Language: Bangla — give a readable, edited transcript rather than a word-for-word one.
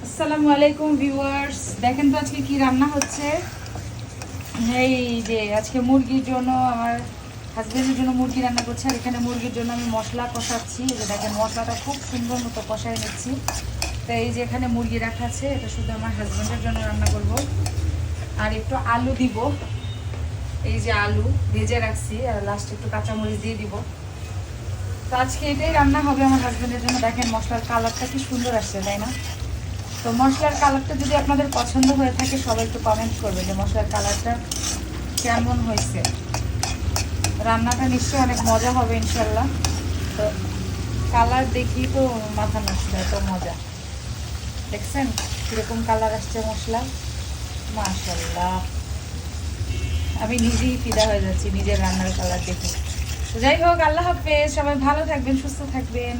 আসসালামু আলাইকুম ভিউয়ার্স, দেখেন তো আজকে কি রান্না হচ্ছে। এই যে আজকে মুরগির জন্য আমার হাজবেন্ডের জন্য মুরগি রান্না করছে, আর এখানে মুরগির জন্য আমি মশলা কষাচ্ছি। এই যে দেখেন মশলাটা খুব সুন্দর মতো কষায় নিচ্ছি। তো এই যে এখানে মুরগি রাখা আছে, এটা শুধু আমার হাজবেন্ডের জন্য রান্না করব। আর একটু আলু দিব, এই যে আলু ভেজে রাখছি, আর লাস্টে একটু কাঁচামরিচ দিয়ে দিব। তো আজকে এটাই রান্না হবে আমার হাজবেন্ডের জন্য। দেখেন মশলার কালারটা কি সুন্দর আসছে, তাই না? তো মশলার কালারটা যদি আপনাদের পছন্দ হয়ে থাকে সবাই একটু কমেন্ট করবে যে মশলার কালারটা কেমন হয়েছে। রান্নাটা নিশ্চয়ই অনেক মজা হবে ইনশাল্লাহ। তো কালার দেখি তো মাথা নষ্ট, এত মজা। দেখছেন কীরকম কালার আসছে মশলা, মাশাল্লাহ। আমি নিজেই ফিদা হয়ে যাচ্ছি নিজের রান্নার কালার দেখে। তো যাই হোক, আল্লাহ হাফেজ, সবাই ভালো থাকবেন, সুস্থ থাকবেন।